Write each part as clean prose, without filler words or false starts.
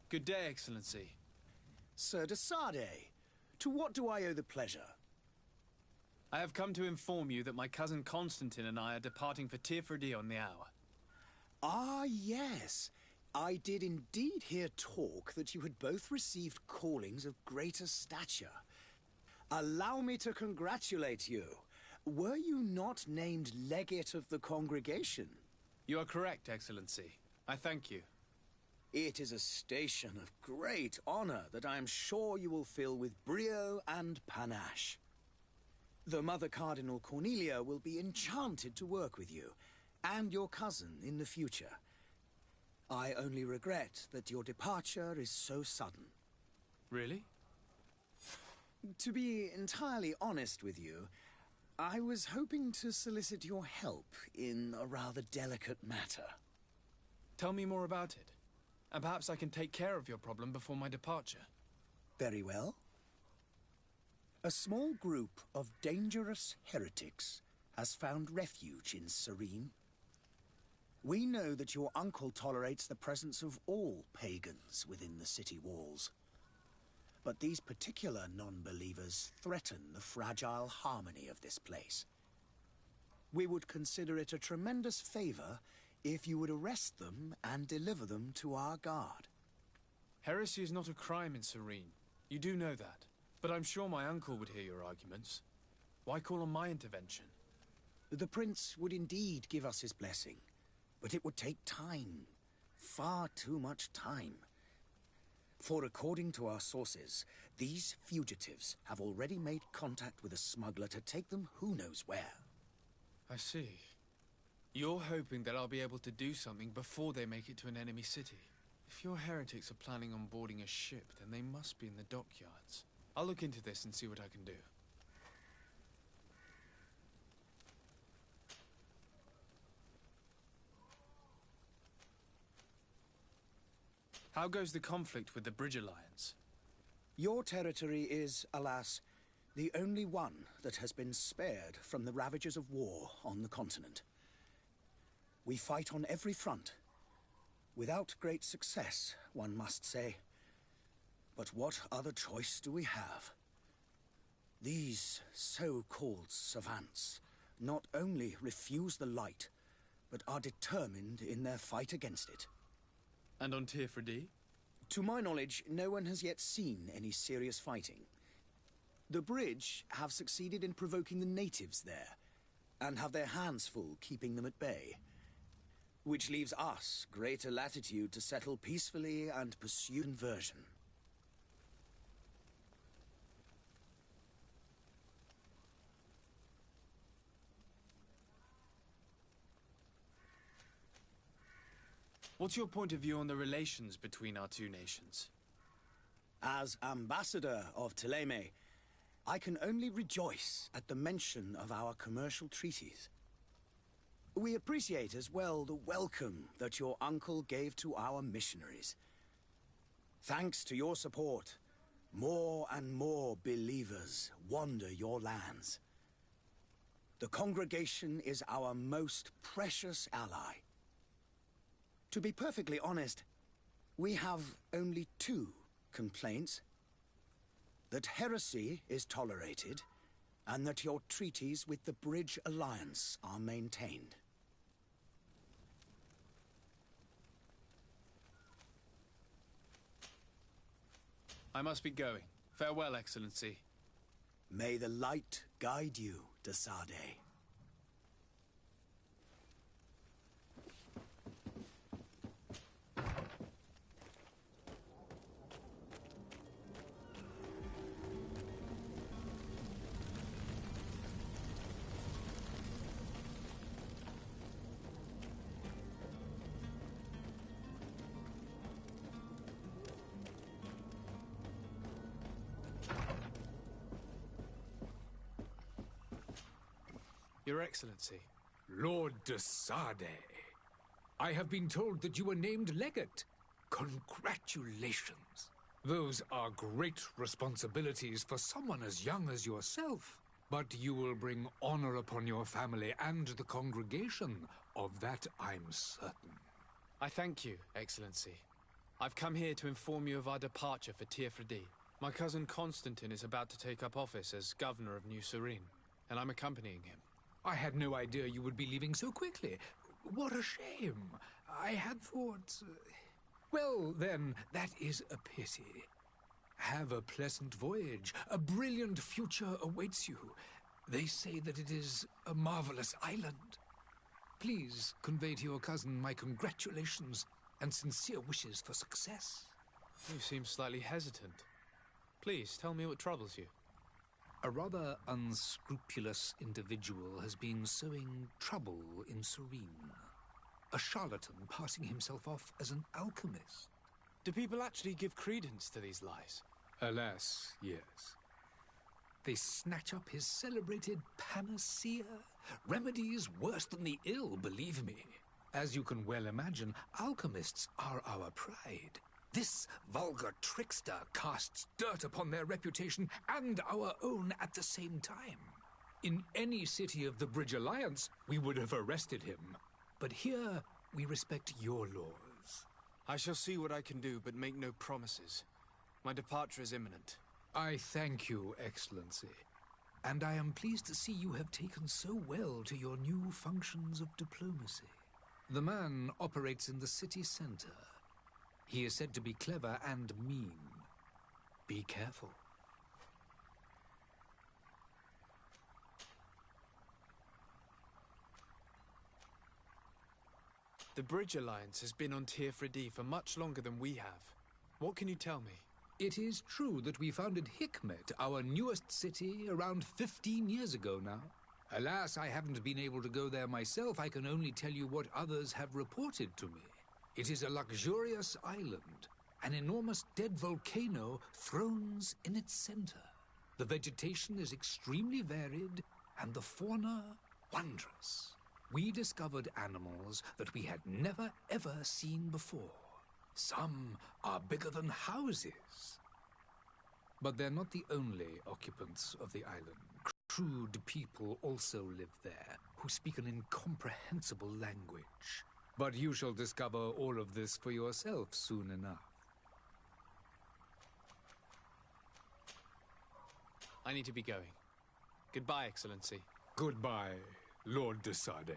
Good day, Excellency. Sir de Sardet, to what do I owe the pleasure? I have come to inform you that my cousin Constantine and I are departing for Tirfredi on the hour. Ah, yes. I did indeed hear talk that you had both received callings of greater stature. Allow me to congratulate you. Were you not named legate of the congregation? You are correct, Excellency. I thank you. It is a station of great honor that I am sure you will fill with brio and panache. The Mother Cardinal Cornelia will be enchanted to work with you, and your cousin in the future. I only regret that your departure is so sudden. Really? To be entirely honest with you, I was hoping to solicit your help in a rather delicate matter. Tell me more about it, and perhaps I can take care of your problem before my departure. Very well. A small group of dangerous heretics has found refuge in Serene. We know that your uncle tolerates the presence of all pagans within the city walls. But these particular non-believers threaten the fragile harmony of this place. We would consider it a tremendous favor if you would arrest them and deliver them to our guard. Heresy is not a crime in Serene. You do know that. But I'm sure my uncle would hear your arguments. Why call on my intervention? The prince would indeed give us his blessing, but it would take time. Far too much time. For according to our sources, these fugitives have already made contact with a smuggler to take them who knows where. I see. You're hoping that I'll be able to do something before they make it to an enemy city. If your heretics are planning on boarding a ship, then they must be in the dockyards. I'll look into this and see what I can do. How goes the conflict with the Bridge Alliance? Your territory is, alas, the only one that has been spared from the ravages of war on the continent. We fight on every front. Without great success, one must say. But what other choice do we have? These so-called savants not only refuse the light, but are determined in their fight against it. And on Tirfredi? To my knowledge, no one has yet seen any serious fighting. The Bridge have succeeded in provoking the natives there, and have their hands full keeping them at bay. Which leaves us greater latitude to settle peacefully and pursue conversion. What's your point of view on the relations between our two nations? As ambassador of Thélème, I can only rejoice at the mention of our commercial treaties. We appreciate as well the welcome that your uncle gave to our missionaries. Thanks to your support, more and more believers wander your lands. The congregation is our most precious ally. To be perfectly honest, we have only two complaints. That heresy is tolerated, and that your treaties with the Bridge Alliance are maintained. I must be going. Farewell, Excellency. May the light guide you, de Sardet. Your Excellency. Lord de Sardet, I have been told that you were named legate. Congratulations. Those are great responsibilities for someone as young as yourself. But you will bring honor upon your family and the congregation. Of that I'm certain. I thank you, Excellency. I've come here to inform you of our departure for Tirfredi. My cousin Constantine is about to take up office as governor of New Serene, and I'm accompanying him. I had no idea you would be leaving so quickly. What a shame. I had thought... Well, then, that is a pity. Have a pleasant voyage. A brilliant future awaits you. They say that it is a marvelous island. Please convey to your cousin my congratulations and sincere wishes for success. You seem slightly hesitant. Please, tell me what troubles you. A rather unscrupulous individual has been sowing trouble in Serene. A charlatan passing himself off as an alchemist. Do people actually give credence to these lies? Alas, yes. They snatch up his celebrated panacea. Remedies worse than the ill, believe me. As you can well imagine, alchemists are our pride. This vulgar trickster casts dirt upon their reputation and our own at the same time. In any city of the Bridge Alliance, we would have arrested him. But here, we respect your laws. I shall see what I can do, but make no promises. My departure is imminent. I thank you, Excellency. And I am pleased to see you have taken so well to your new functions of diplomacy. The man operates in the city center. He is said to be clever and mean. Be careful. The Bridge Alliance has been on Tirfredi for much longer than we have. What can you tell me? It is true that we founded Hikmet, our newest city, around 15 years ago now. Alas, I haven't been able to go there myself. I can only tell you what others have reported to me. It is a luxurious island. An enormous dead volcano thrones in its center. The vegetation is extremely varied, and the fauna wondrous. We discovered animals that we had never ever seen before. Some are bigger than houses. But they're not the only occupants of the island. Crude people also live there, who speak an incomprehensible language. But you shall discover all of this for yourself soon enough. I need to be going. Goodbye, Excellency. Goodbye, Lord de Sade.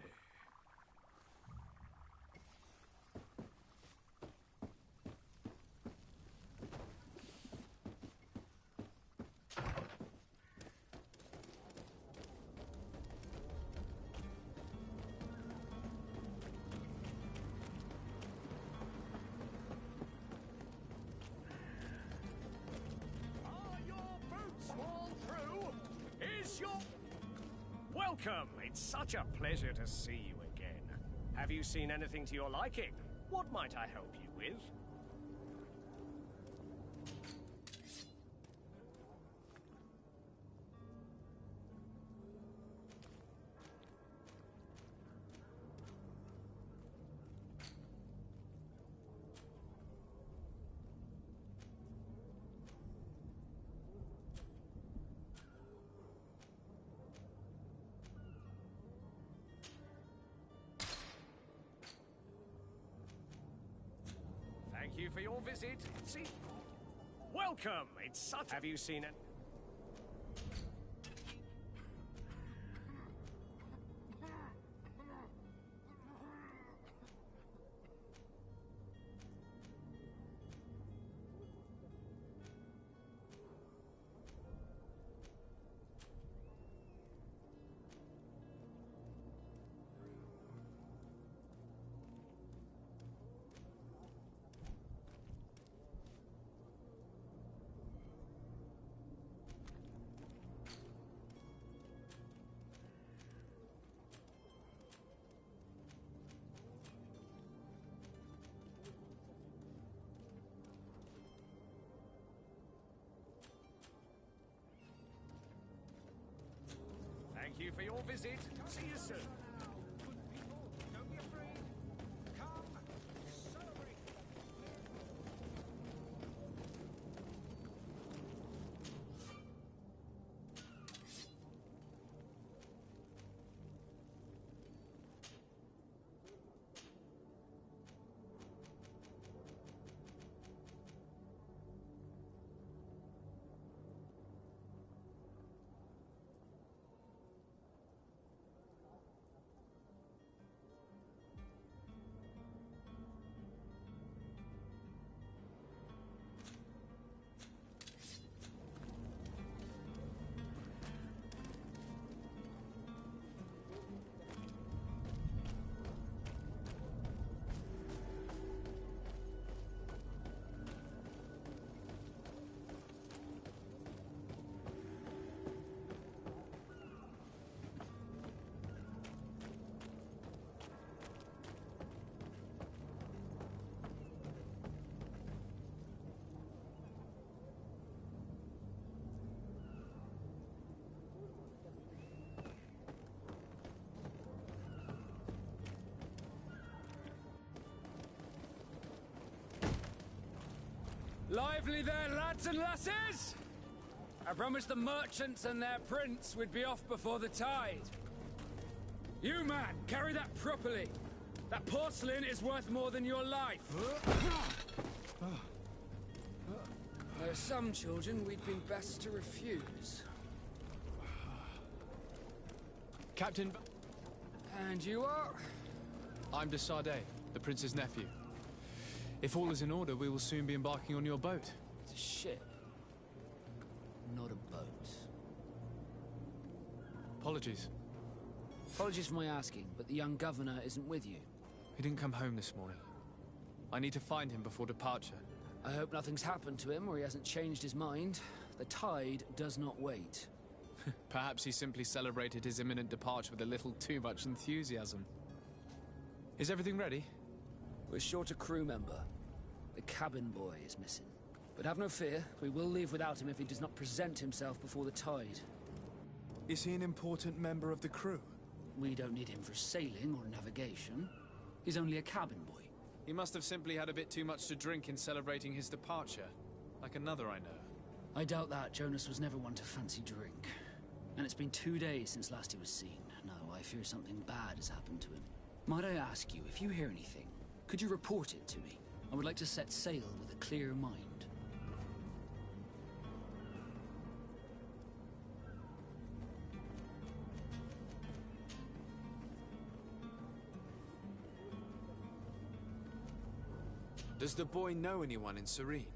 Welcome! It's such a pleasure to see you again. Have you seen anything to your liking? What might I help you with? Thank you for your visit. See, welcome. It's such. Have you seen it? Thank you for your visit. See you soon. Good people, don't be afraid. Come, celebrate. Lively there, lads and lasses! I promised the merchants and their prince we'd be off before the tide. You, man, carry that properly. That porcelain is worth more than your life. There are some children we'd been best to refuse. Captain... And you are? I'm de Sardet, the prince's nephew. If all is in order, we will soon be embarking on your boat. It's a ship, not a boat. Apologies. Apologies for my asking, but the young governor isn't with you. He didn't come home this morning. I need to find him before departure. I hope nothing's happened to him or he hasn't changed his mind. The tide does not wait. Perhaps he simply celebrated his imminent departure with a little too much enthusiasm. Is everything ready? We're short a crew member. The cabin boy is missing. But have no fear, we will leave without him if he does not present himself before the tide. Is he an important member of the crew? We don't need him for sailing or navigation. He's only a cabin boy. He must have simply had a bit too much to drink in celebrating his departure. Like another I know. I doubt that. Jonas was never one to fancy drink. And it's been 2 days since last he was seen. No, I fear something bad has happened to him. Might I ask you, if you hear anything, could you report it to me? I would like to set sail with a clear mind. Does the boy know anyone in Serene?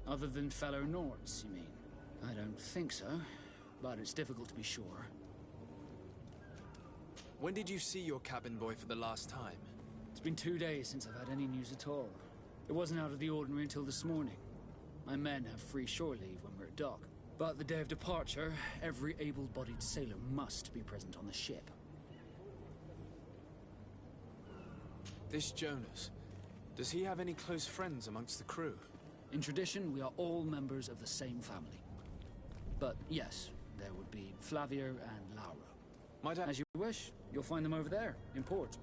Other than fellow Nords, you mean? I don't think so, but it's difficult to be sure. When did you see your cabin boy for the last time? It's been 2 days since I've had any news at all. It wasn't out of the ordinary until this morning. My men have free shore leave when we're at dock. But the day of departure, every able-bodied sailor must be present on the ship. This Jonas, does he have any close friends amongst the crew? In tradition, we are all members of the same family. But yes, there would be Flavia and Laura. Might I... As you wish, you'll find them over there, in port.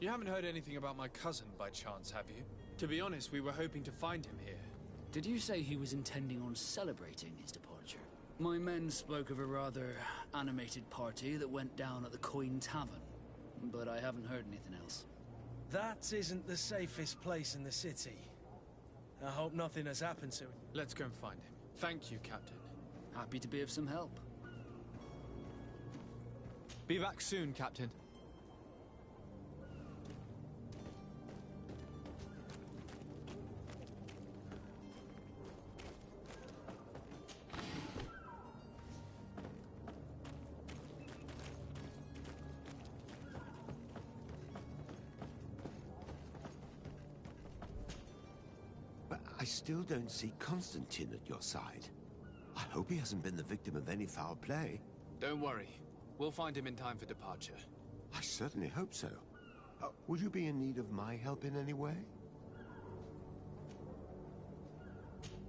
You haven't heard anything about my cousin by chance, have you? To be honest, we were hoping to find him here. Did you say he was intending on celebrating his departure? My men spoke of a rather animated party that went down at the Coin Tavern, but I haven't heard anything else. That isn't the safest place in the city. I hope nothing has happened to him. Let's go and find him. Thank you, Captain. Happy to be of some help. Be back soon, Captain. But I still don't see Constantine at your side. I hope he hasn't been the victim of any foul play. Don't worry. We'll find him in time for departure. I certainly hope so. Would you be in need of my help in any way?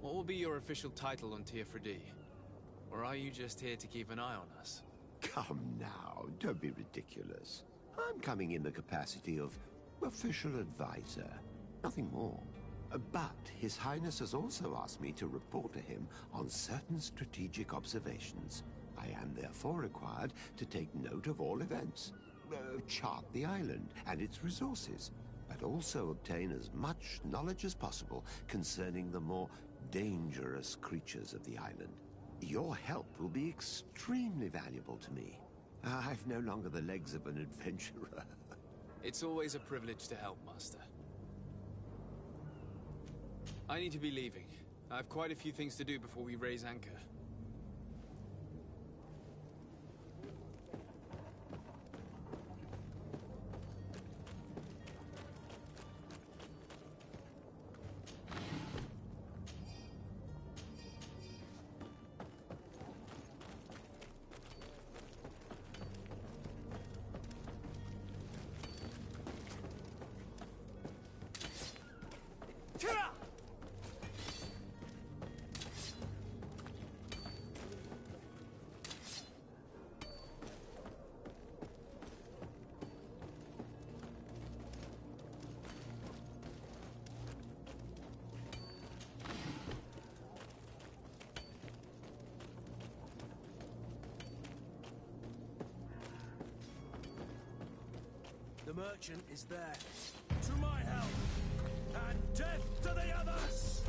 What will be your official title on Teofredi? Or are you just here to keep an eye on us? Come now, don't be ridiculous. I'm coming in the capacity of official advisor, nothing more. But His Highness has also asked me to report to him on certain strategic observations. I am therefore required to take note of all events, chart the island and its resources, but also obtain as much knowledge as possible concerning the more dangerous creatures of the island. Your help will be extremely valuable to me. I've no longer the legs of an adventurer. It's always a privilege to help, Master. I need to be leaving. I have quite a few things to do before we raise anchor. merchant is there. To my help! And death to the others!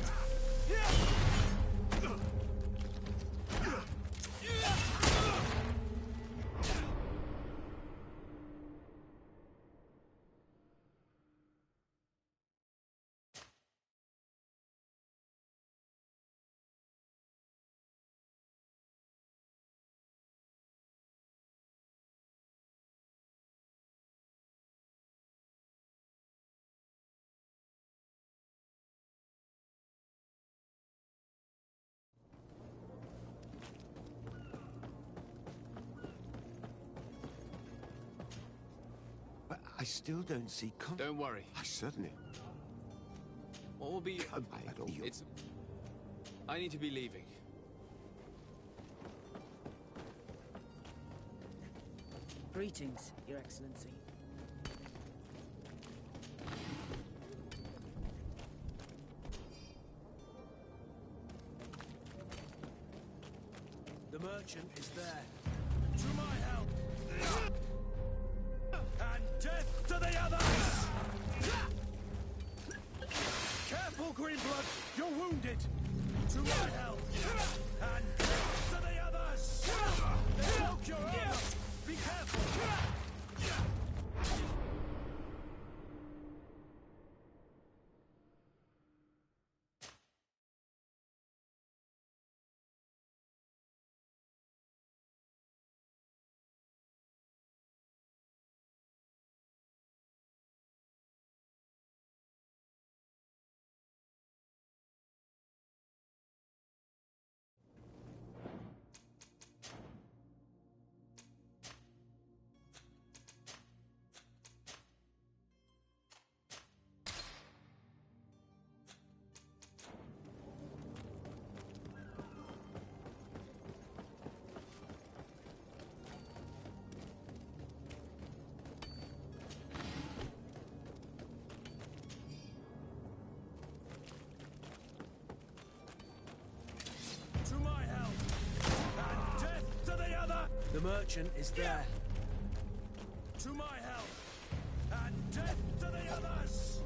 But I still don't see Don't worry. I certainly... All will be... Come on, It's... I need to be leaving. Greetings, Your Excellency. The merchant is there. To my help! And death to the others! Careful, Greenblood! You're wounded! To my help! And death to the others! They broke your armor! Be careful! To my help! And death to the other! The merchant is there. To my help! And death to the others!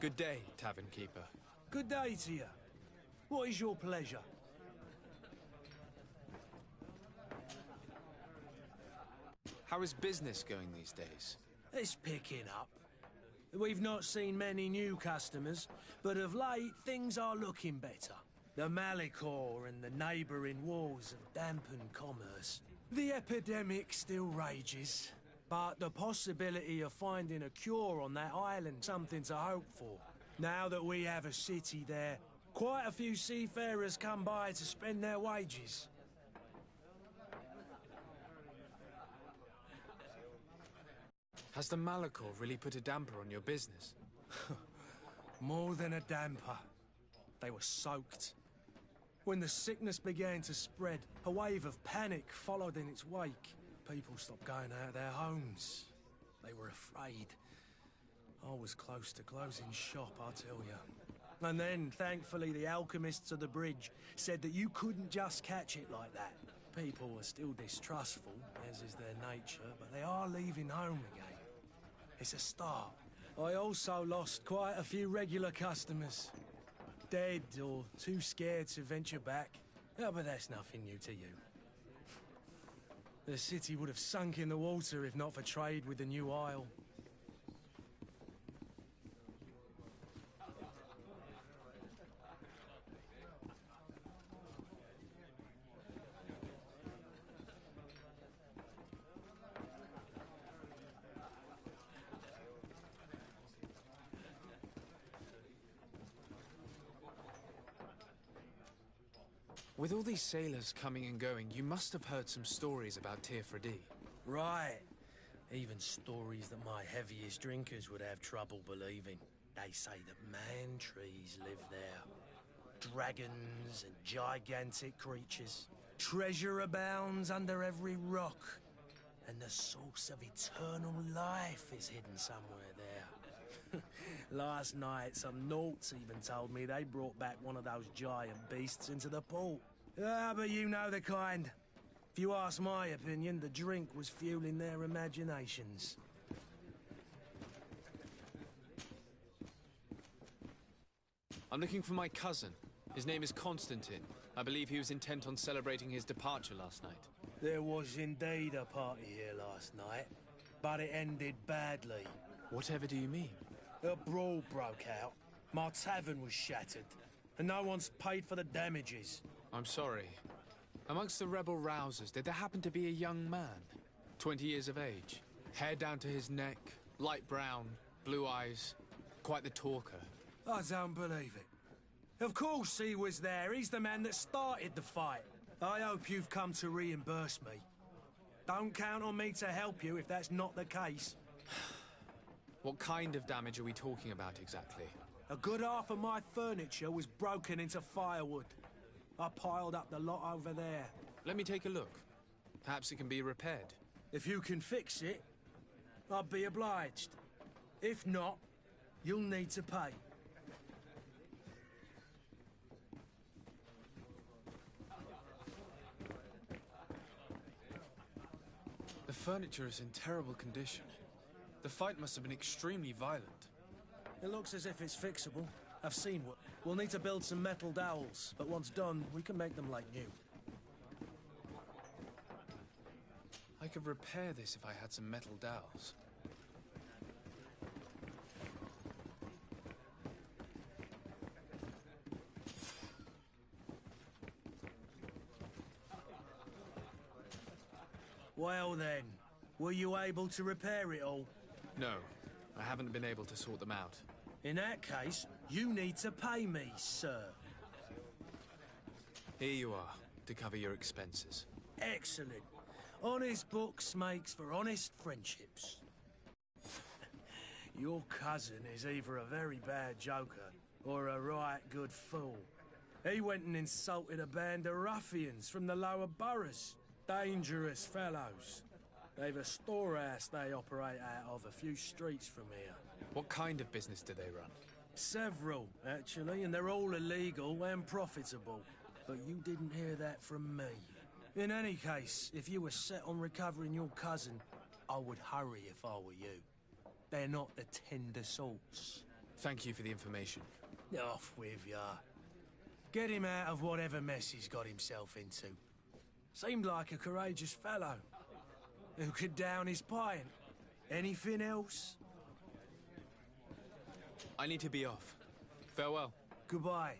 Good day, tavern keeper. Good day to you. What is your pleasure? How is business going these days? It's picking up. We've not seen many new customers, but of late things are looking better. The Malicor and the neighbouring wars have dampened commerce. The epidemic still rages, but the possibility of finding a cure on that island something to hope for. Now that we have a city there, quite a few seafarers come by to spend their wages. Has the Malicor really put a damper on your business? More than a damper. They were soaked. When the sickness began to spread, a wave of panic followed in its wake. People stopped going out of their homes. They were afraid. I was close to closing shop, I tell you. And then, thankfully, the alchemists of the bridge said that you couldn't just catch it like that. People were still distrustful, as is their nature, but they are leaving home again. It's a start. I also lost quite a few regular customers. Dead or too scared to venture back. Oh, but that's nothing new to you. The city would have sunk in the water if not for trade with the New Isle. With all these sailors coming and going, you must have heard some stories about Tirfredi. Right. Even stories that my heaviest drinkers would have trouble believing. They say that man-trees live there. Dragons and gigantic creatures. Treasure abounds under every rock. And the source of eternal life is hidden somewhere there. Last night, some Nauts even told me they brought back one of those giant beasts into the port. Ah, but you know the kind. If you ask my opinion, the drink was fueling their imaginations. I'm looking for my cousin. His name is Constantine. I believe he was intent on celebrating his departure last night. There was indeed a party here last night, but it ended badly. Whatever do you mean? A brawl broke out. My tavern was shattered, and no one's paid for the damages. I'm sorry. Amongst the rebel rousers, did there happen to be a young man? 20 years of age, hair down to his neck, light brown, blue eyes, quite the talker. I don't believe it. Of course he was there. He's the man that started the fight. I hope you've come to reimburse me. Don't count on me to help you if that's not the case. What kind of damage are we talking about exactly? A good half of my furniture was broken into firewood. I piled up the lot over there. Let me take a look. Perhaps it can be repaired. If you can fix it, I'd be obliged. If not, you'll need to pay. The furniture is in terrible condition. The fight must have been extremely violent. It looks as if it's fixable. I've seen what. We'll need to build some metal dowels, but once done, we can make them like new. I could repair this if I had some metal dowels. Well then, were you able to repair it all? No, I haven't been able to sort them out. In that case, you need to pay me, sir. Here you are, to cover your expenses. Excellent. Honest books makes for honest friendships. Your cousin is either a very bad joker or a right good fool. He went and insulted a band of ruffians from the lower boroughs. Dangerous fellows. They've a storehouse they operate out of a few streets from here. What kind of business do they run? Several, actually, and they're all illegal and profitable. But you didn't hear that from me. In any case, if you were set on recovering your cousin, I would hurry if I were you. They're not the tender sorts. Thank you for the information. Off with ya. Get him out of whatever mess he's got himself into. Seemed like a courageous fellow. Who could down his pint. Anything else? I need to be off. Farewell. Goodbye.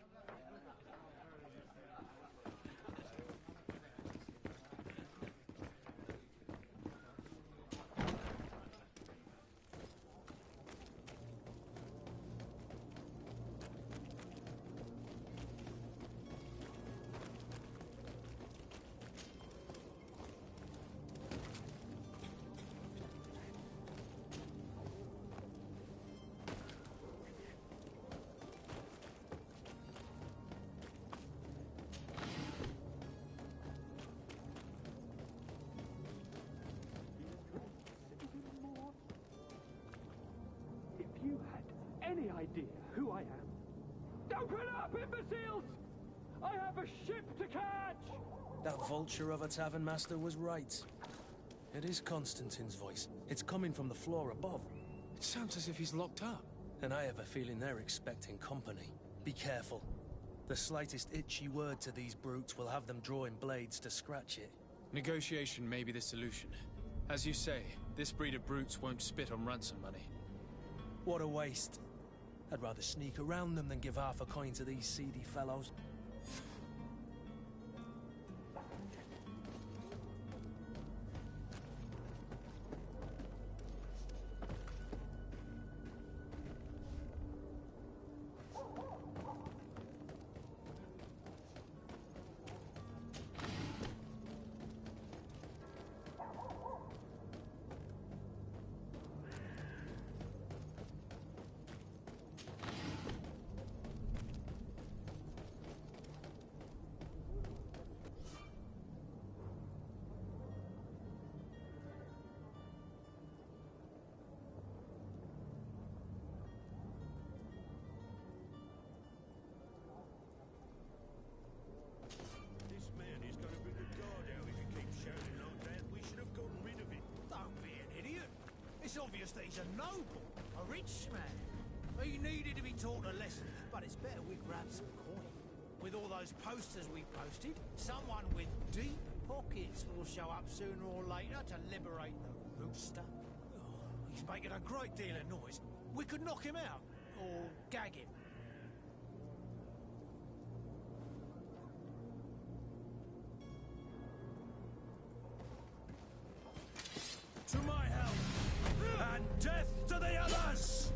any idea who I am? Open up, imbeciles! I have a ship to catch! That vulture of a tavern master was right. It is Constantine's voice. It's coming from the floor above. It sounds as if he's locked up. And I have a feeling they're expecting company. Be careful. The slightest itchy word to these brutes will have them drawing blades to scratch it. Negotiation may be the solution. As you say, this breed of brutes won't spit on ransom money. What a waste. I'd rather sneak around them than give half a coin to these seedy fellows. It's obvious that he's a noble, a rich man. He needed to be taught a lesson, but it's better we grab some coin. With all those posters we posted, someone with deep pockets will show up sooner or later to liberate the rooster. Oh, he's making a great deal of noise. We could knock him out, or gag him. To my help! And death to the others!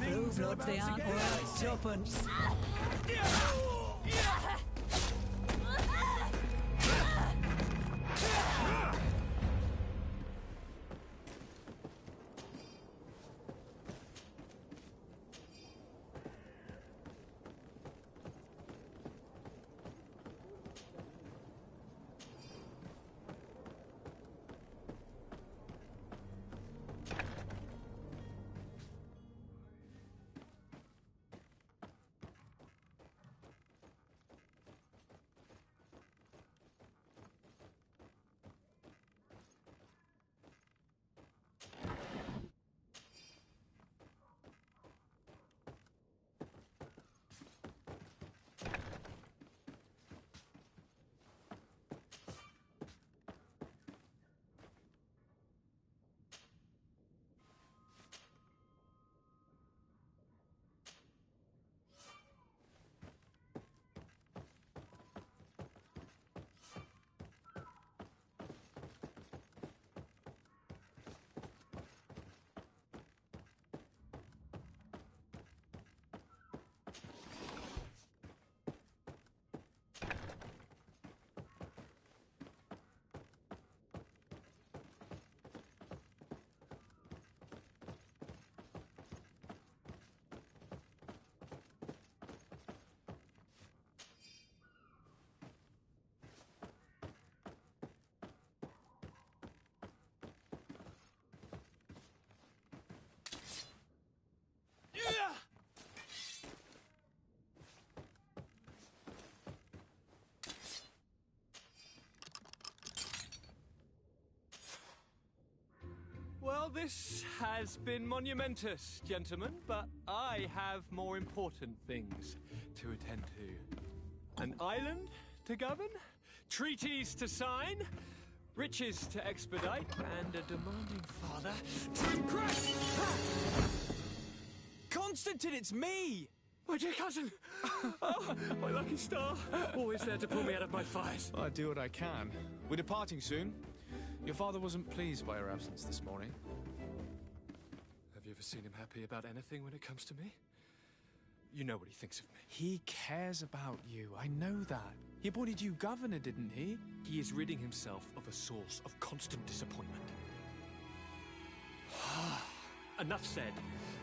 Blue bloods, they aren't worth tuppence. Well, this has been monumentous, gentlemen, but I have more important things to attend to. An island to govern, treaties to sign, riches to expedite, and a demanding father to impress! Constantine, it's me! My dear cousin! Oh, my lucky star! Always there to pull me out of my fires. Well, I do what I can. We're departing soon. Your father wasn't pleased by your absence this morning. Have you ever seen him happy about anything when it comes to me? You know what he thinks of me. He cares about you. I know that. He appointed you governor, didn't he? He is ridding himself of a source of constant disappointment. Enough said.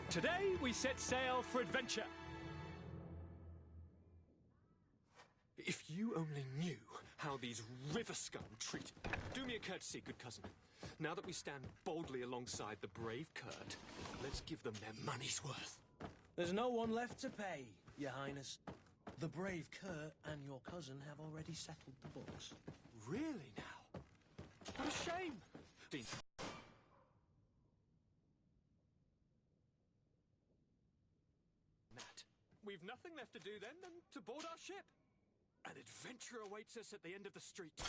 Today we set sail for adventure. If you only knew how how these river scum treat... Do me a courtesy, good cousin. Now that we stand boldly alongside the brave Kurt, let's give them their money's worth. There's no one left to pay, Your Highness. The brave Kurt and your cousin have already settled the books. Really now? What a shame. Dean. Nat, we've nothing left to do then than to board our ship. An adventure awaits us at the end of the street.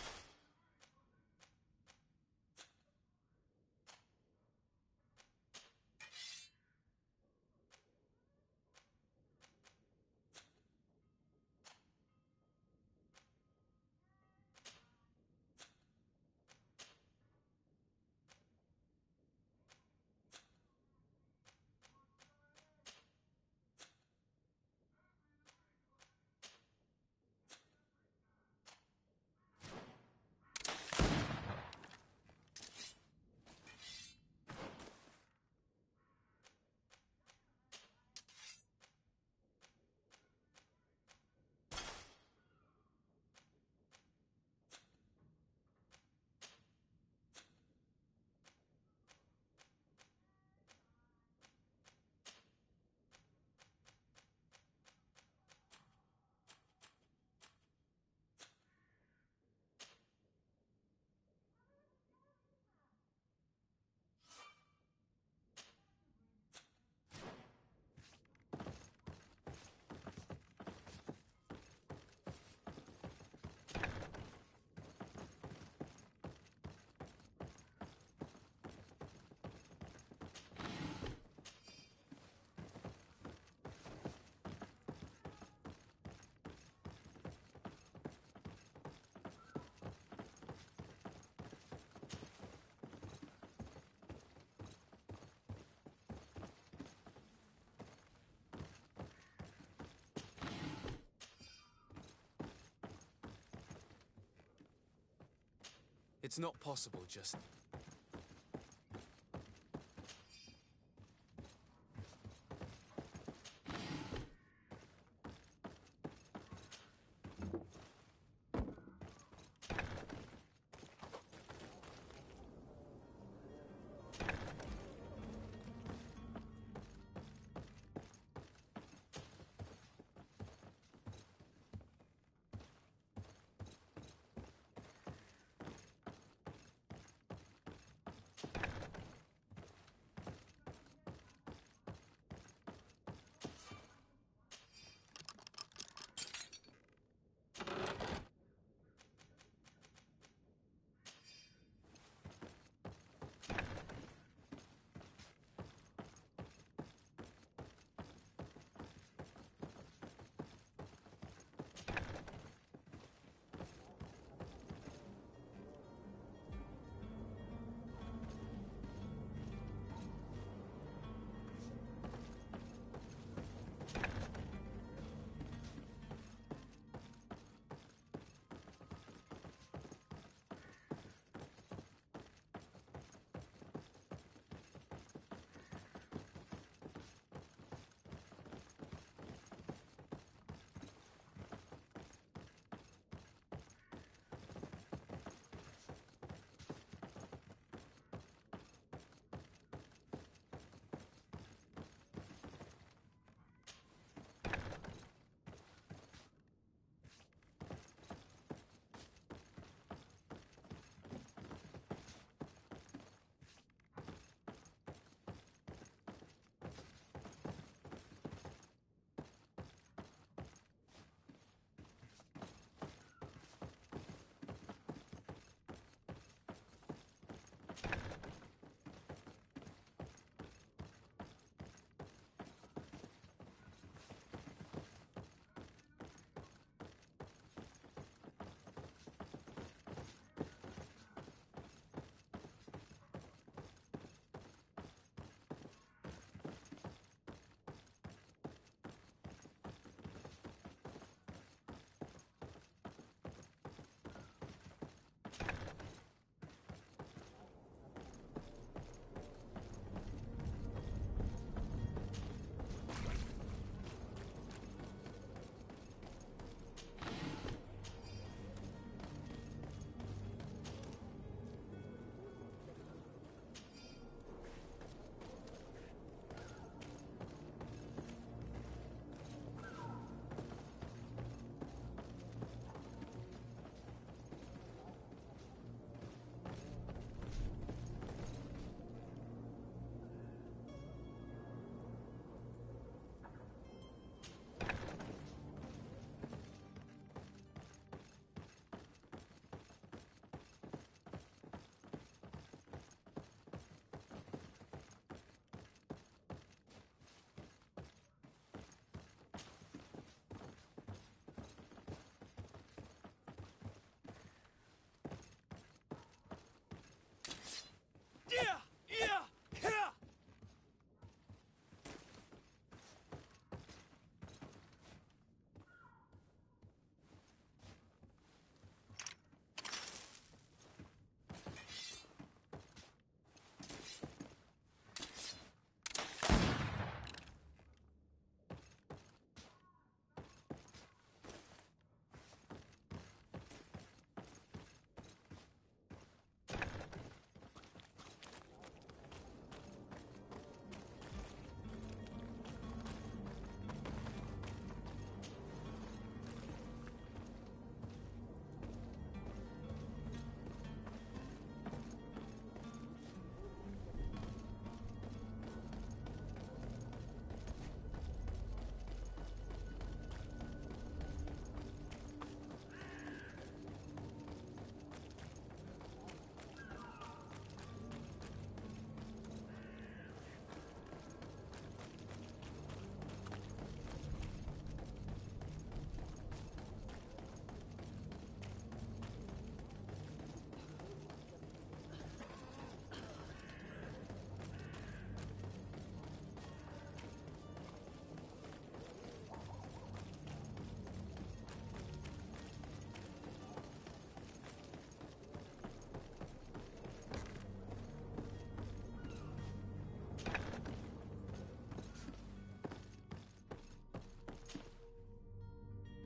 It's not possible, just...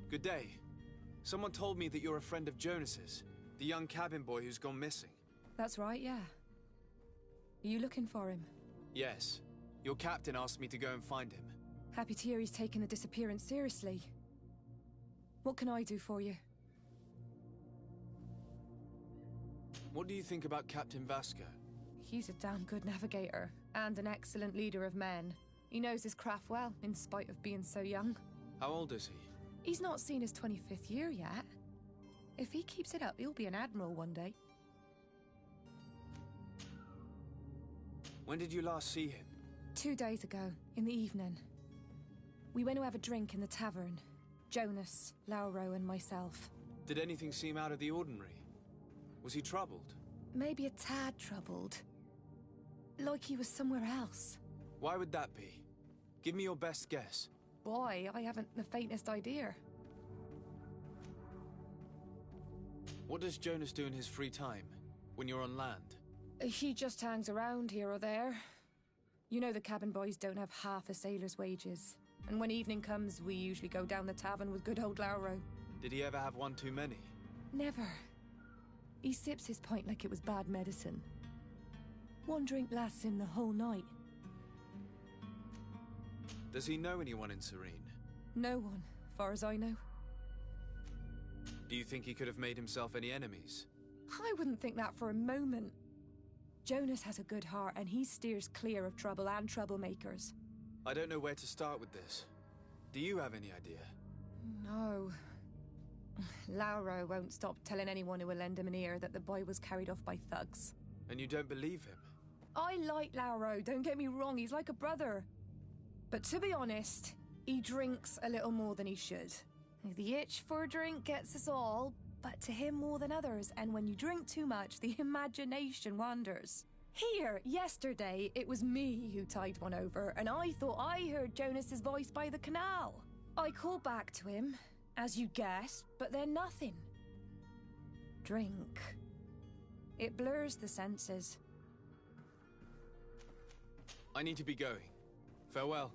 Good day. Someone told me that you're a friend of Jonas's, the young cabin boy who's gone missing. That's right, yeah. Are you looking for him? Yes. Your captain asked me to go and find him. Happy to hear he's taken the disappearance seriously. What can I do for you? What do you think about Captain Vasco? He's a damn good navigator, and an excellent leader of men. He knows his craft well, in spite of being so young. How old is he? He's not seen his 25th year yet. If he keeps it up, he'll be an admiral one day. When did you last see him? 2 days ago, in the evening. We went to have a drink in the tavern. Jonas, Lauro, and myself. Did anything seem out of the ordinary? Was he troubled? Maybe a tad troubled. Like he was somewhere else. Why would that be? Give me your best guess. Boy, I haven't the faintest idea. What does Jonas do in his free time, when you're on land? He just hangs around here or there. You know the cabin boys don't have half a sailor's wages. And when evening comes, we usually go down the tavern with good old Lauro. Did he ever have one too many? Never. He sips his pint like it was bad medicine. One drink lasts him the whole night. Does he know anyone in Serene? No one, far as I know. Do you think he could have made himself any enemies? I wouldn't think that for a moment. Jonas has a good heart, and he steers clear of trouble and troublemakers. I don't know where to start with this. Do you have any idea? No. Lauro won't stop telling anyone who will lend him an ear that the boy was carried off by thugs. And you don't believe him? I like Lauro, don't get me wrong, he's like a brother. But to be honest, he drinks a little more than he should. The itch for a drink gets us all, but to him more than others, and when you drink too much, the imagination wanders. Here, yesterday, it was me who tied one over, and I thought I heard Jonas's voice by the canal. I called back to him, as you guessed, but then nothing. Drink. It blurs the senses. I need to be going. Farewell.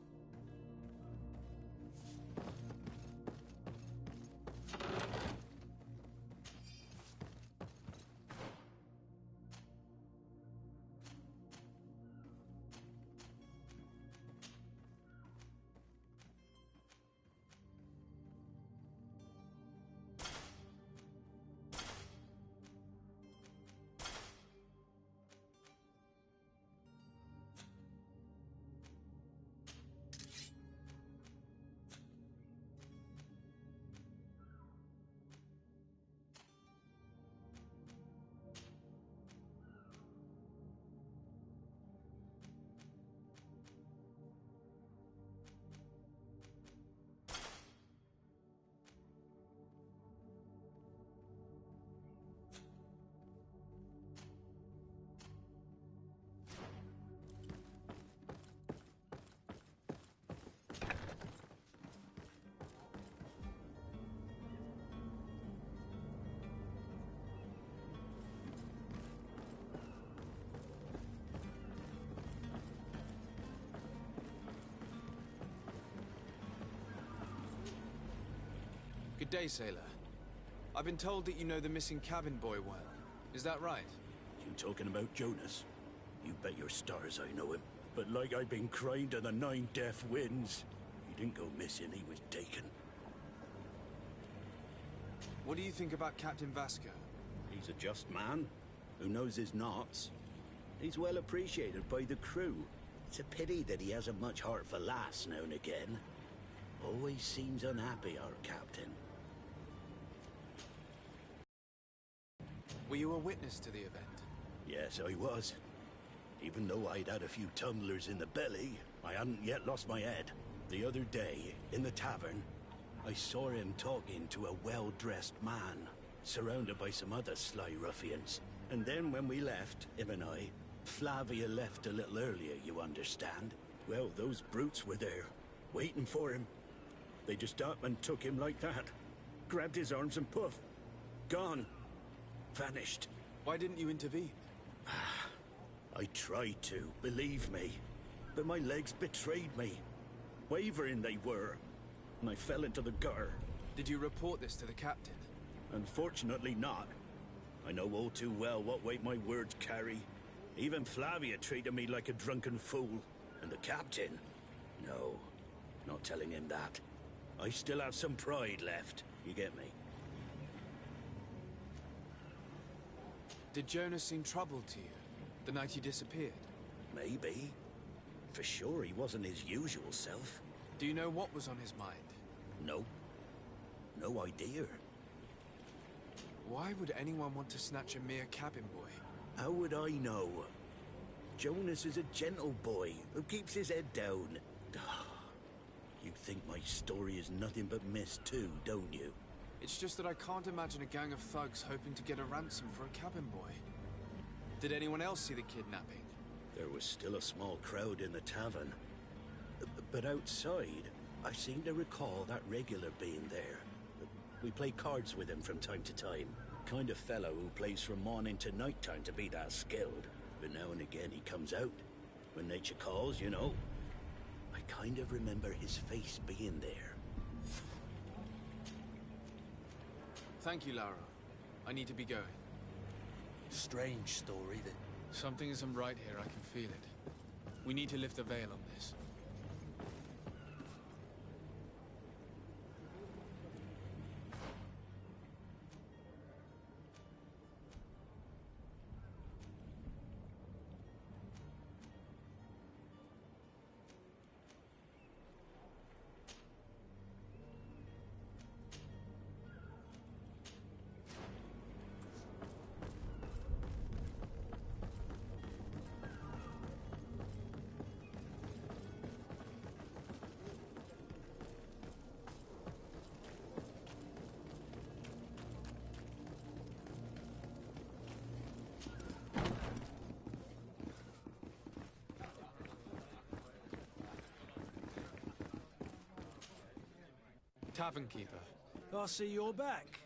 Good day, sailor. I've been told that you know the missing cabin boy well. Is that right? You talking about Jonas? You bet your stars I know him. But like I've been crying to the 9 deaf winds, he didn't go missing, he was taken. What do you think about Captain Vasco? He's a just man who knows his knots. He's well appreciated by the crew. It's a pity that he hasn't much heart for lass now and again. Always seems unhappy, our captain. Were you a witness to the event? Yes, I was. Even though I'd had a few tumblers in the belly, I hadn't yet lost my head. The other day, in the tavern, I saw him talking to a well-dressed man, surrounded by some other sly ruffians. And then when we left, him and I, Flavia left a little earlier, you understand. Well, those brutes were there, waiting for him. They just up and took him like that. Grabbed his arms and poof. Gone. Vanished. Why didn't you intervene? I tried to, believe me. But my legs betrayed me. Wavering they were. And I fell into the gutter. Did you report this to the captain? Unfortunately not. I know all too well what weight my words carry. Even Flavia treated me like a drunken fool. And the captain? No, not telling him that. I still have some pride left. You get me? Did Jonas seem troubled to you the night he disappeared? Maybe. For sure he wasn't his usual self. Do you know what was on his mind? No. No idea. Why would anyone want to snatch a mere cabin boy? How would I know? Jonas is a gentle boy who keeps his head down. You think my story is nothing but mist too, don't you? It's just that I can't imagine a gang of thugs hoping to get a ransom for a cabin boy. Did anyone else see the kidnapping? There was still a small crowd in the tavern. But outside, I seem to recall that regular being there. We play cards with him from time to time. Kind of fellow who plays from morning to night time to be that skilled. But now and again he comes out. When nature calls, you know. I kind of remember his face being there. Thank you, Lara. I need to be going. Strange story, that. Something isn't right here, I can feel it. We need to lift the veil on this. Tavern keeper. I see you're back.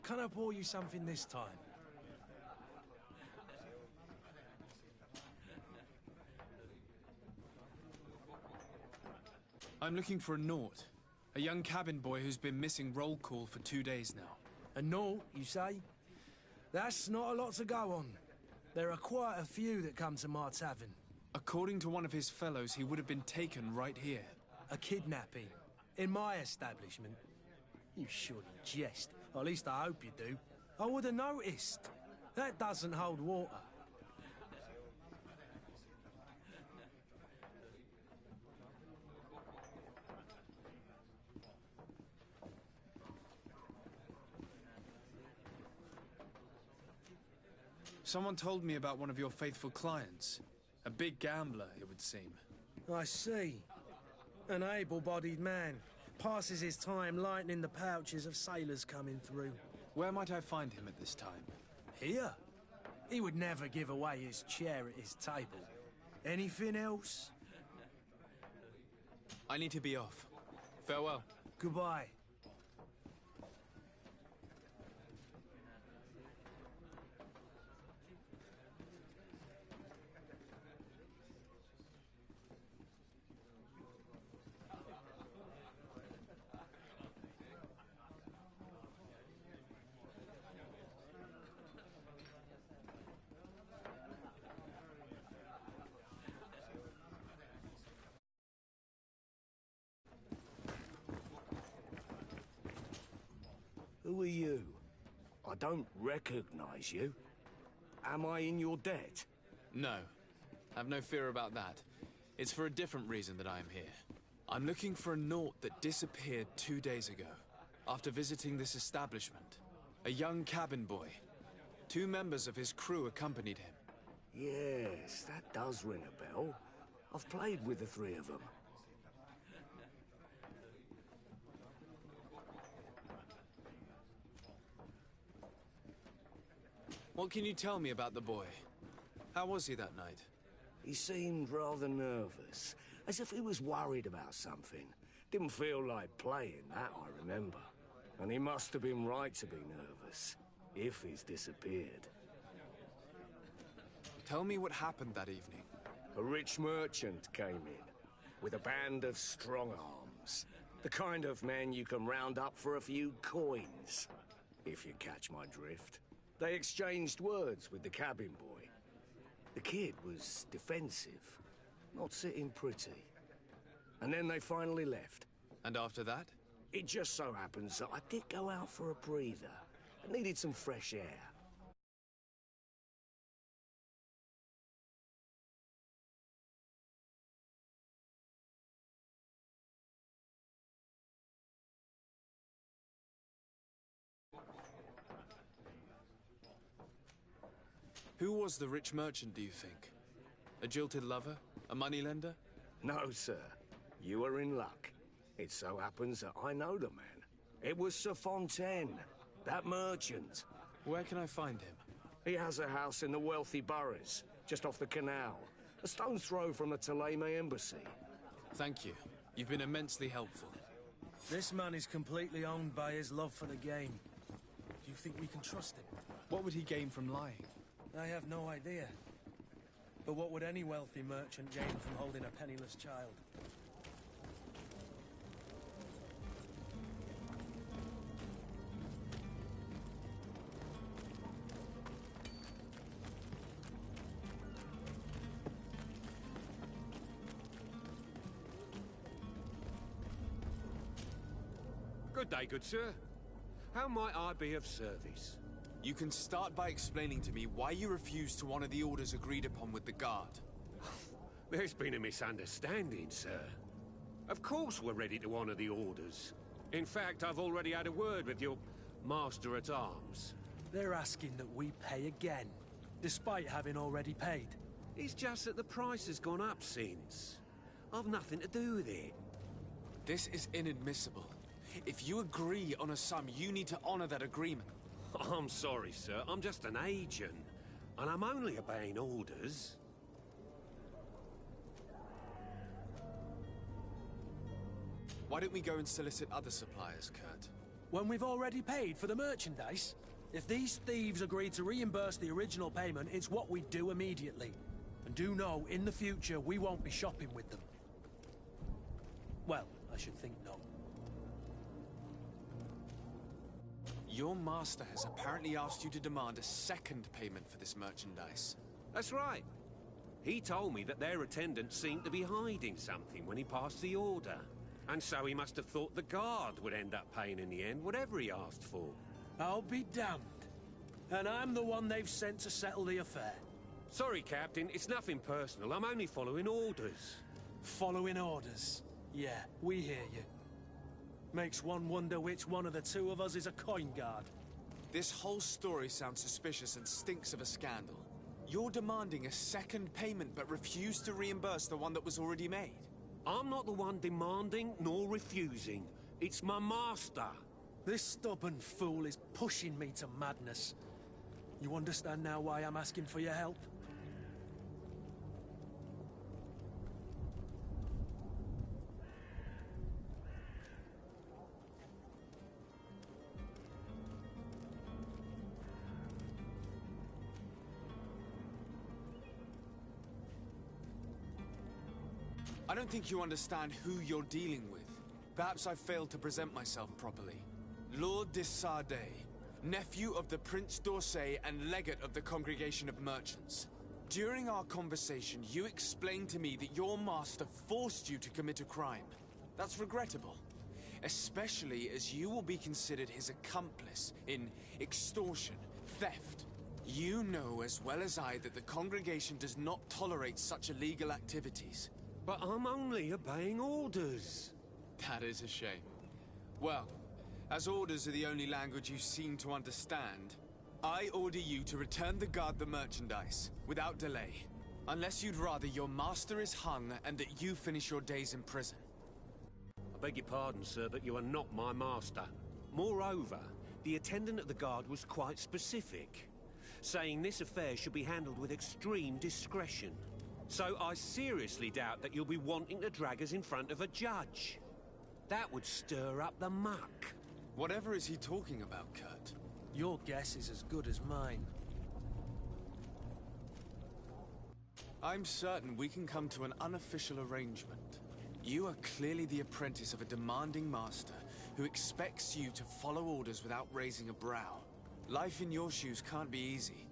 Can I pour you something this time? I'm looking for a Naut. A young cabin boy who's been missing roll call for 2 days now. A Naut, you say? That's not a lot to go on. There are quite a few that come to my tavern. According to one of his fellows, he would have been taken right here. A kidnapping. In my establishment. You surely jest. Or at least I hope you do. I would have noticed. That doesn't hold water. Someone told me about one of your faithful clients. A big gambler, it would seem. I see. An able-bodied man. Passes his time lightening the pouches of sailors coming through. Where might I find him at this time? Here? He would never give away his chair at his table. Anything else? I need to be off. Farewell. Goodbye. Who are you? I don't recognize you. Am I in your debt? No. Have no fear about that. It's for a different reason that I am here. I'm looking for a Naut that disappeared 2 days ago, after visiting this establishment. A young cabin boy. 2 members of his crew accompanied him. Yes, that does ring a bell. I've played with the 3 of them. What can you tell me about the boy? How was he that night? He seemed rather nervous, as if he was worried about something. Didn't feel like playing, that I remember. And he must have been right to be nervous, if he's disappeared. Tell me what happened that evening. A rich merchant came in, with a band of strong arms. The kind of men you can round up for a few coins, if you catch my drift. They exchanged words with the cabin boy. The kid was defensive, not sitting pretty. And then they finally left. And after that? It just so happens that I did go out for a breather. I needed some fresh air. Who was the rich merchant, do you think? A jilted lover? A moneylender? No, sir. You are in luck. It so happens that I know the man. It was Sir Fontaine, that merchant. Where can I find him? He has a house in the wealthy boroughs, just off the canal. A stone's throw from the Thélème embassy. Thank you. You've been immensely helpful. This man is completely owned by his love for the game. Do you think we can trust him? What would he gain from lying? I have no idea. But what would any wealthy merchant gain from holding a penniless child? Good day, good sir. How might I be of service? You can start by explaining to me why you refused to honor the orders agreed upon with the guard. There's been a misunderstanding, sir. Of course we're ready to honor the orders. In fact, I've already had a word with your master-at-arms. They're asking that we pay again, despite having already paid. It's just that the price has gone up since. I've nothing to do with it. This is inadmissible. If you agree on a sum, you need to honor that agreement. I'm sorry, sir. I'm just an agent. And I'm only obeying orders. Why don't we go and solicit other suppliers, Kurt? When we've already paid for the merchandise? If these thieves agree to reimburse the original payment, it's what we do immediately. And do know, in the future, we won't be shopping with them. Well, I should think not. Your master has apparently asked you to demand a second payment for this merchandise. That's right. He told me that their attendant seemed to be hiding something when he passed the order. And so he must have thought the guard would end up paying in the end, whatever he asked for. I'll be damned. And I'm the one they've sent to settle the affair. Sorry, Captain, it's nothing personal. I'm only following orders. Following orders? Yeah, we hear you. Makes one wonder which one of the 2 of us is a coin guard. This whole story sounds suspicious and stinks of a scandal. You're demanding a second payment but refuse to reimburse the one that was already made. I'm not the one demanding nor refusing. It's my master. This stubborn fool is pushing me to madness. You understand now why I'm asking for your help? I don't think you understand who you're dealing with. Perhaps I failed to present myself properly. Lord de Sardet, nephew of the Prince d'Orsay and legate of the Congregation of Merchants. During our conversation, you explained to me that your master forced you to commit a crime. That's regrettable. especially as you will be considered his accomplice in extortion, theft. You know as well as I that the congregation does not tolerate such illegal activities. But I'm only obeying orders. That is a shame. Well, as orders are the only language you seem to understand, I order you to return the guard the merchandise, without delay. Unless you'd rather your master is hung and that you finish your days in prison. I beg your pardon, sir, but you are not my master. Moreover, the attendant of the guard was quite specific, saying this affair should be handled with extreme discretion. So I seriously doubt that you'll be wanting to drag us in front of a judge. That would stir up the muck. Whatever is he talking about, Kurt? Your guess is as good as mine. I'm certain we can come to an unofficial arrangement. You are clearly the apprentice of a demanding master who expects you to follow orders without raising a brow. Life in your shoes can't be easy.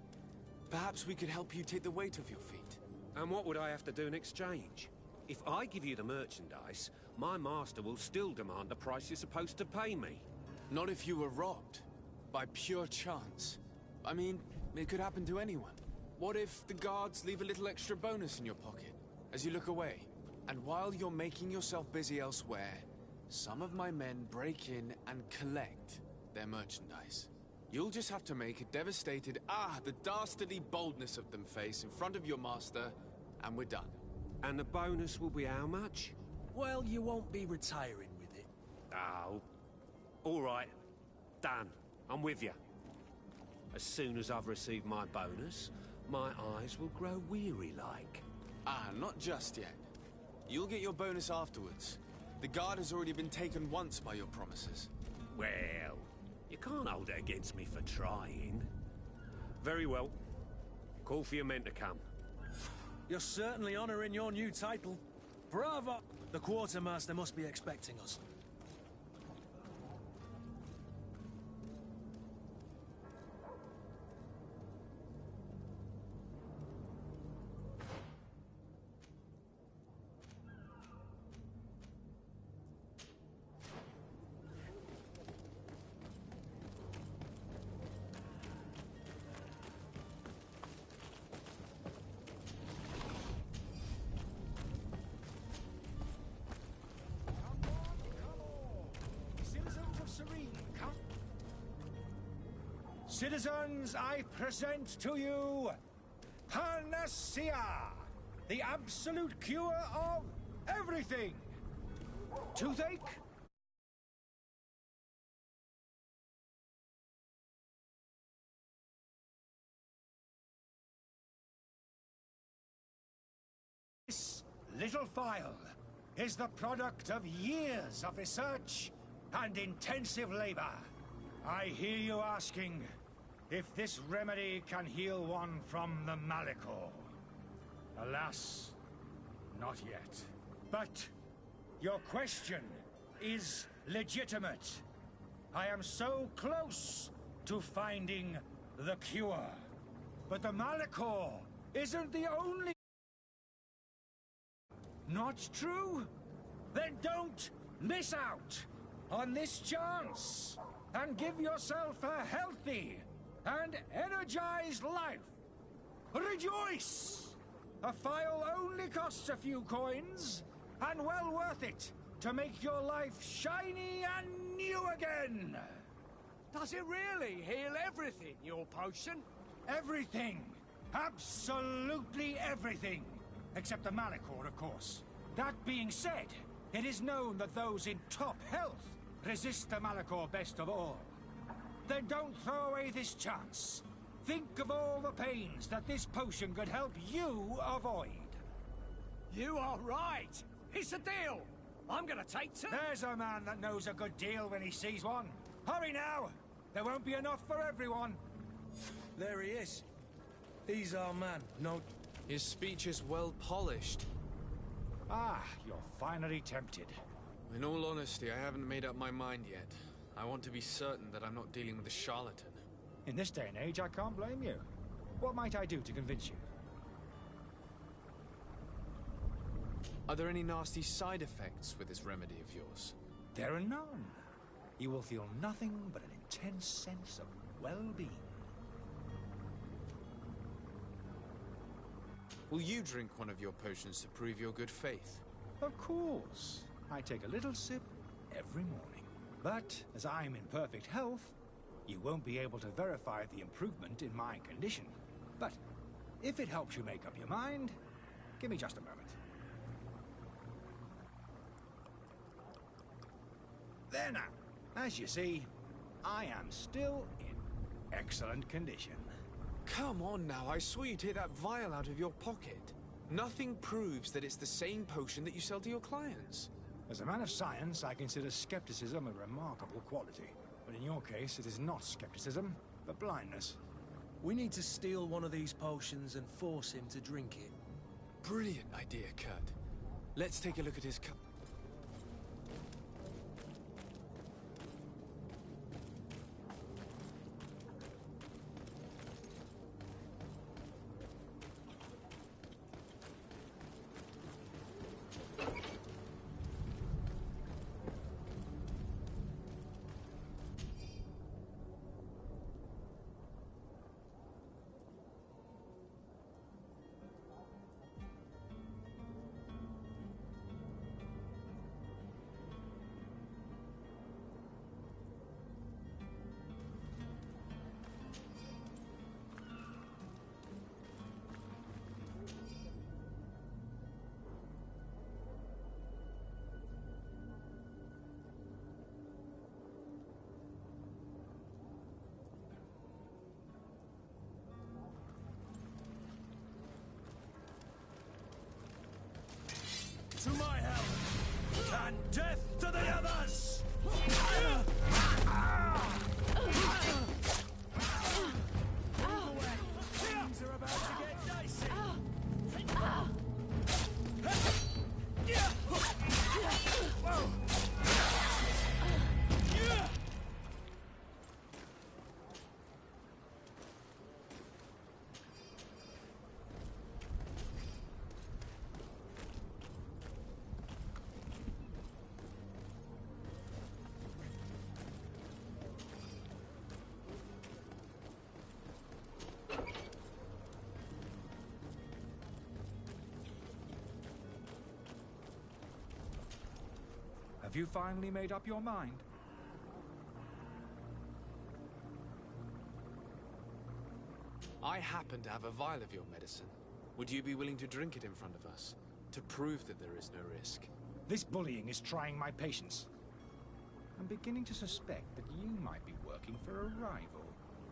Perhaps we could help you take the weight off your feet. And what would I have to do in exchange? If I give you the merchandise, my master will still demand the price you're supposed to pay me. Not if you were robbed. By pure chance. I mean, it could happen to anyone. What if the guards leave a little extra bonus in your pocket as you look away? And while you're making yourself busy elsewhere, some of my men break in and collect their merchandise. You'll just have to make a devastated, the dastardly boldness of them face in front of your master, and we're done. And the bonus will be how much? Well, you won't be retiring with it. Oh. All right. Done. I'm with you. As soon as I've received my bonus, my eyes will grow weary-like. Not just yet. You'll get your bonus afterwards. The guard has already been taken once by your promises. Well, you can't hold it against me for trying. Very well. Call for your men to come. You're certainly honoring your new title. Bravo! The quartermaster must be expecting us. Citizens, I present to you Panacea, the absolute cure of everything. Toothache? This little phial is the product of years of research and intensive labor. I hear you asking if this remedy can heal one from the Malicor. Alas, not yet. But your question is legitimate. I am so close to finding the cure. But the Malicor isn't the only... Not true? Then don't miss out on this chance and give yourself a healthy and energized life. Rejoice! A phial only costs a few coins, and well worth it to make your life shiny and new again. Does it really heal everything, your potion? Everything. Absolutely everything. Except the Malicor, of course. That being said, it is known that those in top health resist the Malicor best of all. Then don't throw away this chance. Think of all the pains that this potion could help you avoid. You are right. It's a deal. I'm gonna take two. There's a man that knows a good deal when he sees one. Hurry now. There won't be enough for everyone. There he is. He's our man. No... His speech is well polished. You're finally tempted. In all honesty, I haven't made up my mind yet. I want to be certain that I'm not dealing with a charlatan. In this day and age, I can't blame you. What might I do to convince you? Are there any nasty side effects with this remedy of yours? There are none. You will feel nothing but an intense sense of well-being. Will you drink one of your potions to prove your good faith? Of course. I take a little sip every morning. But as I'm in perfect health, you won't be able to verify the improvement in my condition. But if it helps you make up your mind, give me just a moment. There now. As you see, I am still in excellent condition. Come on now, I saw you take that vial out of your pocket. Nothing proves that it's the same potion that you sell to your clients. As a man of science, I consider skepticism a remarkable quality. But in your case, it is not skepticism, but blindness. We need to steal one of these potions and force him to drink it. Brilliant idea, Kurt. Let's take a look at his cup. To my help, and death to the others! Move away! Things are about to get dicey! Have you finally made up your mind? I happen to have a vial of your medicine. Would you be willing to drink it in front of us? To prove that there is no risk? This bullying is trying my patience. I'm beginning to suspect that you might be working for a rival.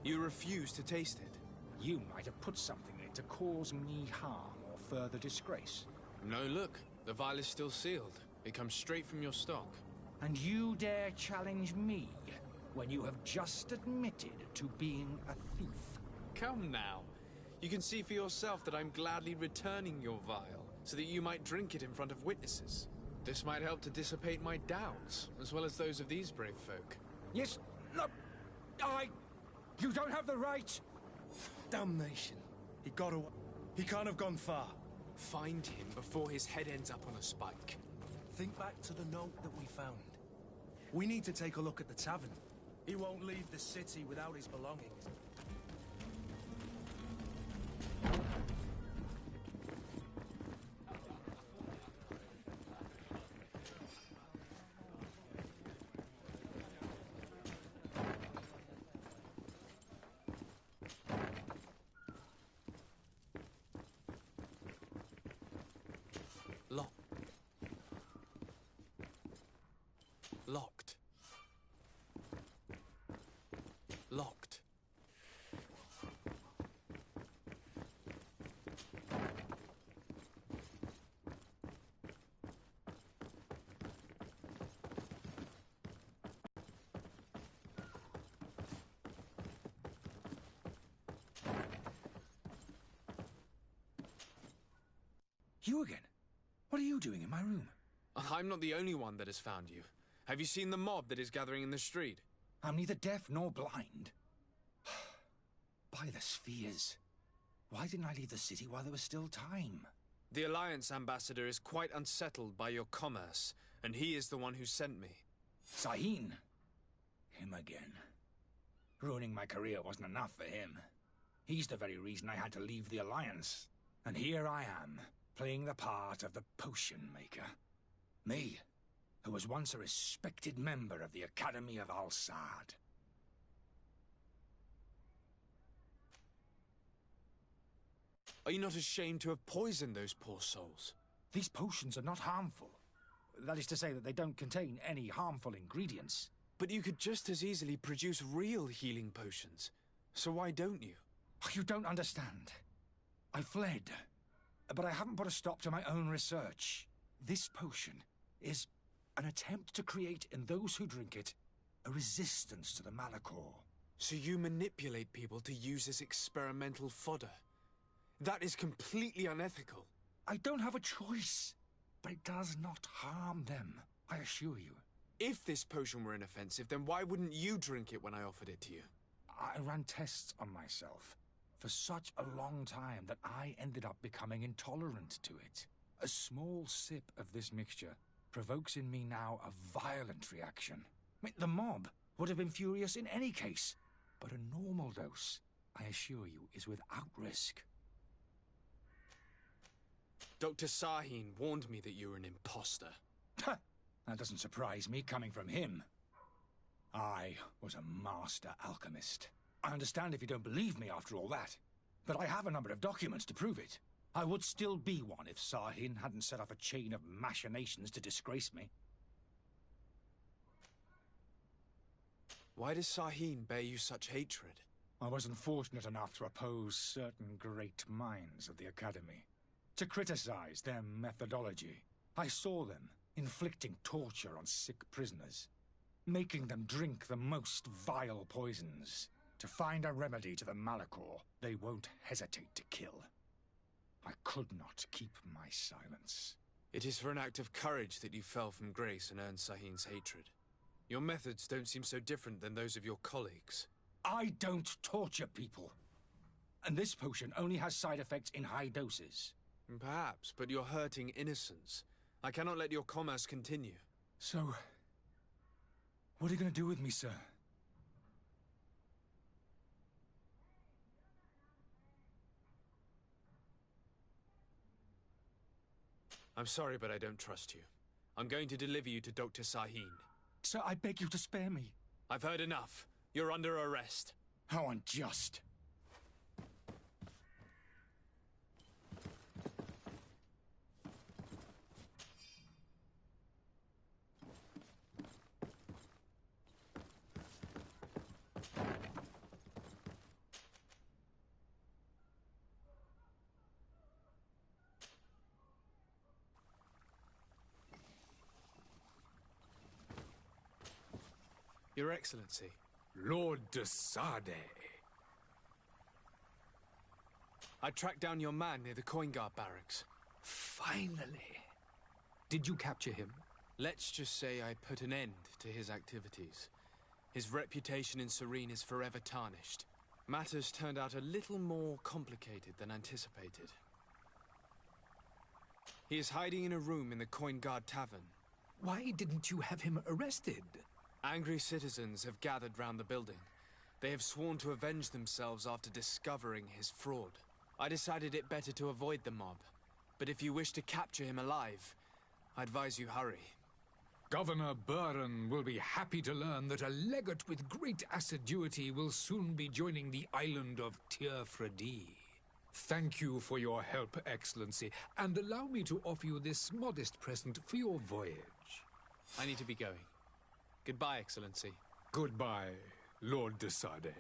You refuse to taste it? You might have put something in it to cause me harm or further disgrace. No, look. The vial is still sealed. It comes straight from your stock. And you dare challenge me when you have just admitted to being a thief? Come now. You can see for yourself that I'm gladly returning your vial, so that you might drink it in front of witnesses. This might help to dissipate my doubts, as well as those of these brave folk. Yes, no, you don't have the right! Damnation. He got away. He can't have gone far. Find him before his head ends up on a spike. Think back to the note that we found. We need to take a look at the tavern. He won't leave the city without his belongings. Locked. Locked. You again? What are you doing in my room? I'm not the only one that has found you. Have you seen the mob that is gathering in the street? I'm neither deaf nor blind. By the spheres. Why didn't I leave the city while there was still time? The Alliance ambassador is quite unsettled by your commerce, and he is the one who sent me. Sahin. Him again. Ruining my career wasn't enough for him. He's the very reason I had to leave the Alliance. And here I am, playing the part of the potion maker. Me, who was once a respected member of the Academy of Al-Sad. Are you not ashamed to have poisoned those poor souls? These potions are not harmful. That is to say that they don't contain any harmful ingredients. But you could just as easily produce real healing potions. So why don't you? You don't understand. I fled. But I haven't put a stop to my own research. This potion is an attempt to create in those who drink it a resistance to the Malachor. So you manipulate people to use as experimental fodder? That is completely unethical. I don't have a choice. But it does not harm them, I assure you. If this potion were inoffensive, then why wouldn't you drink it when I offered it to you? I ran tests on myself for such a long time that I ended up becoming intolerant to it. A small sip of this mixture provokes in me now a violent reaction. The mob would have been furious in any case, but a normal dose, I assure you, is without risk. Dr. Sahin warned me that you were an imposter. That doesn't surprise me, coming from him. I was a master alchemist. I understand if you don't believe me after all that, but I have a number of documents to prove it. I would still be one if Sahin hadn't set off a chain of machinations to disgrace me. Why does Sahin bear you such hatred? I wasn't fortunate enough to oppose certain great minds of the Academy, to criticize their methodology. I saw them inflicting torture on sick prisoners, making them drink the most vile poisons. To find a remedy to the Malachor, they won't hesitate to kill. I could not keep my silence. It is for an act of courage that you fell from grace and earned Sahin's hatred. Your methods don't seem so different than those of your colleagues. I don't torture people. And this potion only has side effects in high doses. Perhaps, but you're hurting innocents. I cannot let your commerce continue. So, what are you going to do with me, sir? I'm sorry, but I don't trust you. I'm going to deliver you to Dr. Sahin. Sir, I beg you to spare me. I've heard enough. You're under arrest. How unjust. Your Excellency. Lord de Sade. I tracked down your man near the Coin Guard barracks. Finally. Did you capture him? Let's just say I put an end to his activities. His reputation in Serene is forever tarnished. Matters turned out a little more complicated than anticipated. He is hiding in a room in the Coin Guard Tavern. Why didn't you have him arrested? Angry citizens have gathered round the building. They have sworn to avenge themselves after discovering his fraud. I decided it better to avoid the mob. But if you wish to capture him alive, I advise you hurry. Governor Buren will be happy to learn that a legate with great assiduity will soon be joining the island of Tir-Fredi. Thank you for your help, Excellency, and allow me to offer you this modest present for your voyage. I need to be going. Goodbye, Excellency. Goodbye, Lord de Sade.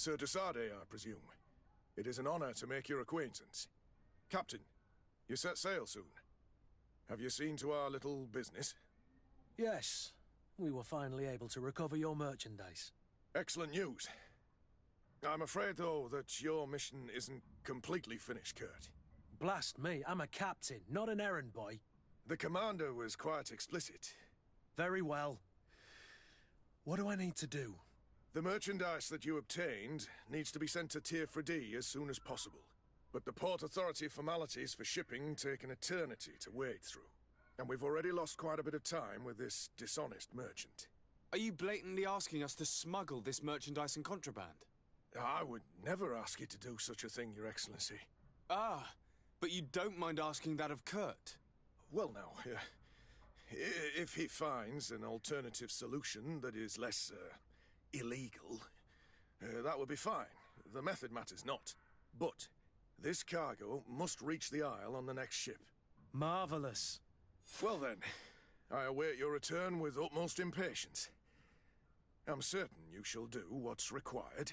Sir Desade, I presume. It is an honor to make your acquaintance. Captain, you set sail soon. Have you seen to our little business? Yes. We were finally able to recover your merchandise. Excellent news. I'm afraid, though, that your mission isn't completely finished, Kurt. Blast me, I'm a captain, not an errand boy. The commander was quite explicit. Very well. What do I need to do? The merchandise that you obtained needs to be sent to Tier 4D as soon as possible. But the Port Authority formalities for shipping take an eternity to wade through. And we've already lost quite a bit of time with this dishonest merchant. Are you blatantly asking us to smuggle this merchandise and contraband? I would never ask you to do such a thing, Your Excellency. Ah, but you don't mind asking that of Kurt? Well, now, if he finds an alternative solution that is less, illegal, that would be fine. The method matters not. But this cargo must reach the Isle on the next ship. Marvelous. Well then, I await your return with utmost impatience. I'm certain you shall do what's required.